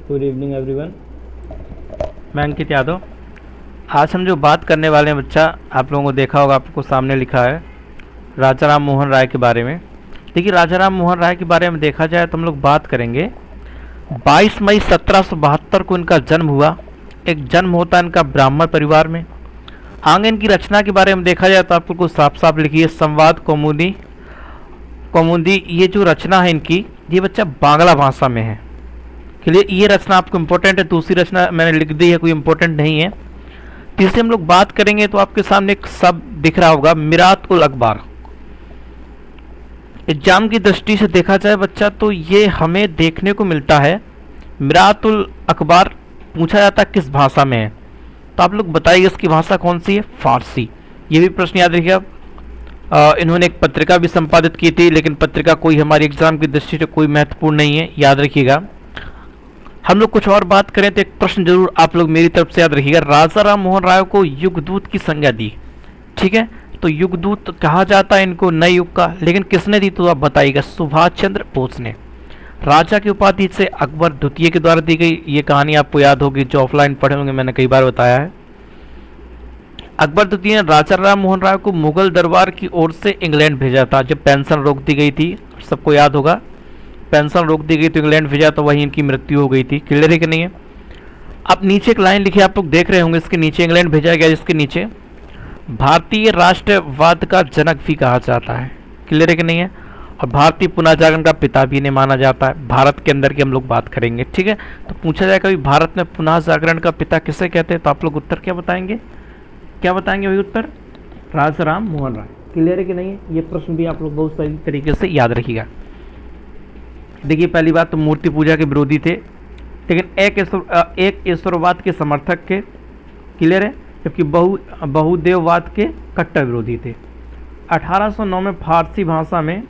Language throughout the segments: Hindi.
Good evening everyone. मैं अंकित यादव। आज हम जो बात करने वाले हैं बच्चा, आप लोगों को देखा होगा, आपको सामने लिखा है राजा राम मोहन राय के बारे में। देखिए, राजा राम मोहन राय के बारे में देखा जाए तो हम लोग बात करेंगे 22 मई 1772 को इनका जन्म हुआ। एक जन्म होता है इनका ब्राह्मण परिवार में। आगे इनकी रचना के बारे में देखा जाए तो आपको साफ साफ लिखिए संवाद कौमुदी। कौमुदी ये जो रचना है इनकी, ये बच्चा बांग्ला भाषा में है। क्लियर, ये रचना आपको इम्पोर्टेंट है। दूसरी रचना मैंने लिख दी है, कोई इम्पोर्टेंट नहीं है। तीसरे हम लोग बात करेंगे तो आपके सामने एक शब्द दिख रहा होगा, मिरात उल अखबार। एग्जाम की दृष्टि से देखा जाए बच्चा तो ये हमें देखने को मिलता है। मिरात उल अखबार पूछा जाता है किस भाषा में है, तो आप लोग बताइए इसकी भाषा कौन सी है? फारसी। ये भी प्रश्न याद रखिएगा। इन्होंने एक पत्रिका भी संपादित की थी, लेकिन पत्रिका कोई हमारी एग्जाम की दृष्टि से कोई महत्वपूर्ण नहीं है, याद रखिएगा। हम लोग कुछ और बात करें तो एक प्रश्न जरूर आप लोग मेरी तरफ से याद रखिएगा। राजा राम मोहन राय को युगदूत की संज्ञा दी, ठीक है? तो युगदूत कहा जाता है इनको नए युग का, लेकिन किसने दी तो आप बताइएगा। सुभाष चंद्र बोस ने। राजा की उपाधि से अकबर द्वितीय के द्वारा दी गई। ये कहानी आपको याद होगी, जो ऑफलाइन पढ़े होंगे, मैंने कई बार बताया है। अकबर द्वितीय ने राजा राम मोहन राय को मुगल दरबार की ओर से इंग्लैंड भेजा था, जब पेंशन रोक दी गई थी। सबको याद होगा, पेंशन रोक दी गई तो इंग्लैंड भेजा, तो वहीं इनकी मृत्यु हो गई थी। क्लियर है कि नहीं है? अब नीचे एक लाइन लिखी, आप लोग देख रहे होंगे, इसके नीचे इंग्लैंड भेजा गया, जिसके नीचे भारतीय राष्ट्रवाद का जनक भी कहा जाता है। क्लियर है कि नहीं है? और भारतीय पुनः जागरण का पिता भी इन्हें माना जाता है। भारत के अंदर की हम लोग बात करेंगे, ठीक है? तो पूछा जाएगा भाई भारत में पुनः जागरण का पिता किसे कहते हैं, तो आप लोग उत्तर क्या बताएंगे? क्या बताएंगे भाई उत्तर? राजा राम मोहन राय। क्लियर है कि नहीं है? ये प्रश्न भी आप लोग बहुत सही तरीके से याद रखिएगा। देखिए, पहली बात तो मूर्ति पूजा के विरोधी थे, लेकिन एक ईश्वरवाद के समर्थक के। क्लियर है? जबकि बहुदेववाद के कट्टर विरोधी थे। 1809 में फारसी भाषा में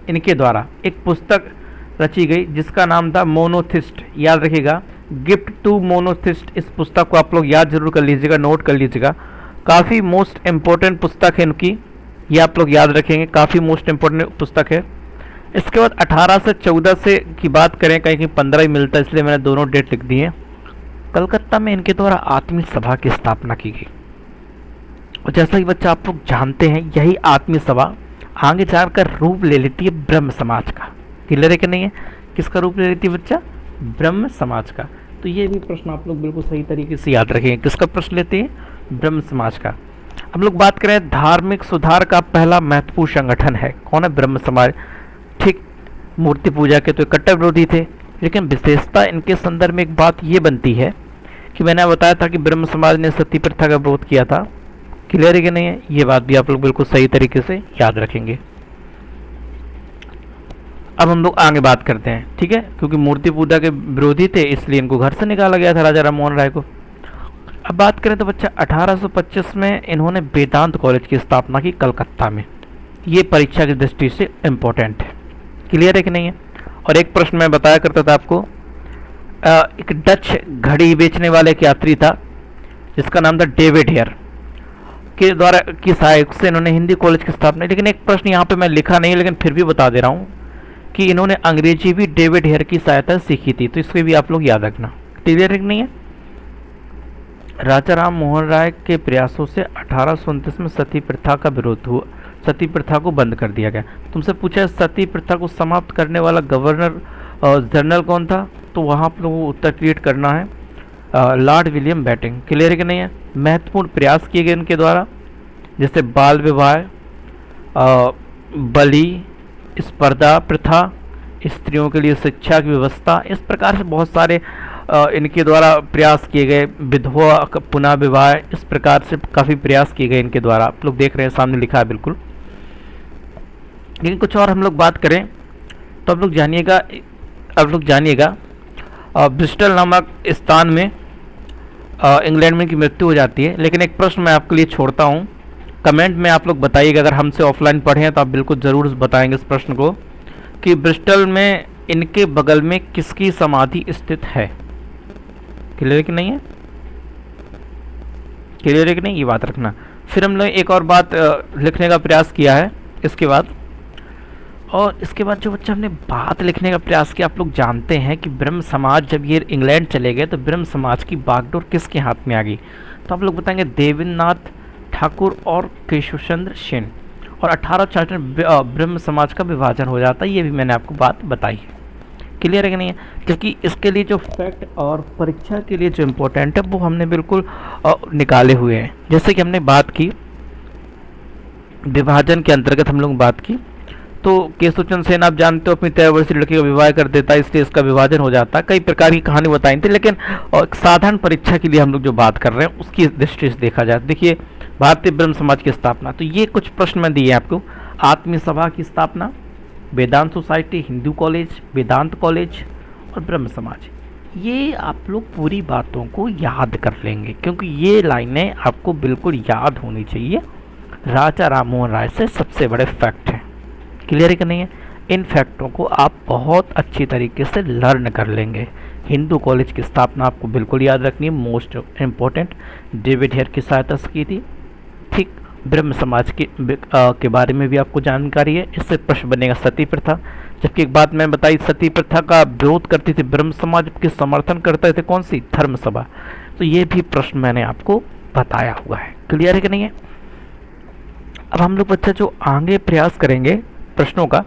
इनके द्वारा एक पुस्तक रची गई, जिसका नाम था मोनोथिस्ट। याद रखिएगा, गिफ्ट टू मोनोथिस्ट। इस पुस्तक को आप लोग याद जरूर कर लीजिएगा, नोट कर लीजिएगा। काफ़ी मोस्ट इम्पोर्टेंट पुस्तक है इनकी, ये आप लोग याद रखेंगे, काफ़ी मोस्ट इम्पोर्टेंट पुस्तक है। इसके बाद 18 से 14 से की बात करें, कहीं 15 ही मिलता है, इसलिए मैंने दोनों डेट लिख दी है। कलकत्ता में इनके द्वारा आत्मीय सभा की स्थापना की गई, और जैसा कि बच्चा आप लोग जानते हैं, यही आत्मीय सभा आगे जाकर रूप ले लेती है ब्रह्म समाज का। क्लियर है कि नहीं है? किसका रूप ले लेती है बच्चा? ब्रह्म समाज का। तो ये भी प्रश्न आप लोग बिल्कुल सही तरीके से याद रखेंगे, किसका प्रश्न लेते हैं? ब्रह्म समाज का। हम लोग बात करें धार्मिक सुधार का पहला महत्वपूर्ण संगठन है, कौन है? ब्रह्म समाज। ठीक, मूर्ति पूजा के तो कट्टर विरोधी थे, लेकिन विशेषता इनके संदर्भ में एक बात ये बनती है कि मैंने बताया था कि ब्रह्म समाज ने सती प्रथा का विरोध किया था। क्लियर है कि नहीं है? ये बात भी आप लोग बिल्कुल सही तरीके से याद रखेंगे। अब हम लोग आगे बात करते हैं, ठीक है? क्योंकि मूर्ति पूजा के विरोधी थे, इसलिए इनको घर से निकाला गया था राजा राम मोहन राय को। अब बात करें तो बच्चा 1825 में इन्होंने वेदांत कॉलेज की स्थापना की कलकत्ता में। ये परीक्षा की दृष्टि से इम्पोर्टेंट है। क्लियर है कि नहीं है? और एक प्रश्न मैं बताया करता था आपको, एक डच घड़ी बेचने वाले एक यात्री था, जिसका नाम था डेविड हेयर, के द्वारा की सहायक से इन्होंने हिंदी कॉलेज की स्थापना। लेकिन एक प्रश्न यहाँ पे मैं लिखा नहीं, लेकिन फिर भी बता दे रहा हूँ कि इन्होंने अंग्रेजी भी डेविड हेयर की सहायता सीखी थी, तो इसको भी आप लोग याद रखना। क्लियर है कि नहीं है? राजा राम मोहन राय के प्रयासों से 1829 में सती प्रथा का विरोध हुआ, सती प्रथा को बंद कर दिया गया। तुमसे पूछा सती प्रथा को समाप्त करने वाला गवर्नर जनरल कौन था, तो वहाँ आप लोगों को उत्तर क्रिएट करना है, लॉर्ड विलियम बेंटिंक। क्लियर है कि नहीं है? महत्वपूर्ण प्रयास किए गए इनके द्वारा, जैसे बाल विवाह, बलि, स्पर्धा प्रथा, स्त्रियों के लिए शिक्षा की व्यवस्था, इस प्रकार से बहुत सारे इनके द्वारा प्रयास किए गए। विधवा का पुनः विवाह, इस प्रकार से काफ़ी प्रयास किए गए इनके द्वारा। आप लोग देख रहे हैं, सामने लिखा है बिल्कुल। लेकिन कुछ और हम लोग बात करें तो आप लोग जानिएगा ब्रिस्टल नामक स्थान में इंग्लैंड में की मृत्यु हो जाती है। लेकिन एक प्रश्न मैं आपके लिए छोड़ता हूँ, कमेंट में आप लोग बताइएगा, अगर हमसे ऑफलाइन पढ़े हैं तो आप बिल्कुल ज़रूर बताएंगे इस प्रश्न को, कि ब्रिस्टल में इनके बगल में किसकी समाधि स्थित है। क्लियर कि नहीं है? क्लियर है कि नहीं, ये बात रखना। फिर हम लोग एक और बात लिखने का प्रयास किया है इसके बाद, और इसके बाद जो बच्चा हमने बात लिखने का प्रयास किया, आप लोग जानते हैं कि ब्रह्म समाज जब ये इंग्लैंड चले गए तो ब्रह्म समाज की बागडोर किसके हाथ में आ गई? तो आप लोग बताएंगे देवेंद्रनाथ ठाकुर और केशव चंद्र सेन। और 1866 ब्रह्म समाज का विभाजन हो जाता है, ये भी मैंने आपको बात बताई है। क्लियर है कि नहीं है? क्योंकि इसके लिए जो फैक्ट और परीक्षा के लिए जो इम्पोर्टेंट है वो हमने बिल्कुल निकाले हुए हैं। जैसे कि हमने बात की विभाजन के अंतर्गत हम लोग बात की, तो केशव चंद्र सेन आप जानते हो अपनी 13 वर्षीय लड़की का विवाह कर देता है, इसलिए इसका विभाजन हो जाता है। कई प्रकार की कहानी बताई थी, लेकिन एक साधारण परीक्षा के लिए हम लोग जो बात कर रहे हैं उसकी दृष्टि से देखा जाए। देखिए भारतीय ब्रह्म समाज की स्थापना, तो ये कुछ प्रश्न में दिए आपको। आत्मीय सभा की स्थापना, वेदांत सोसाइटी, हिंदू कॉलेज, वेदांत कॉलेज और ब्रह्म समाज। ये आप लोग पूरी बातों को याद कर लेंगे, क्योंकि ये लाइनें आपको बिल्कुल याद होनी चाहिए। राजा राममोहन राय से सबसे बड़े फैक्ट हैं। क्लियर है कि नहीं है? इन फैक्टों को आप बहुत अच्छी तरीके से लर्न कर लेंगे। हिंदू कॉलेज की स्थापना आपको बिल्कुल याद रखनी है, मोस्ट इम्पोर्टेंट। डेविड हेयर की सहायता से की थी। ठीक, ब्रह्म समाज के बारे में भी आपको जानकारी है। इससे प्रश्न बनेगा सती प्रथा, जबकि एक बात मैं बताई, सती प्रथा का विरोध करती थी ब्रह्म समाज, जबकि समर्थन करते थे कौन सी? धर्म सभा। तो ये भी प्रश्न मैंने आपको बताया हुआ है। क्लियर है कि नहीं है? अब हम लोग बच्चा जो आगे प्रयास करेंगे प्रश्नों का,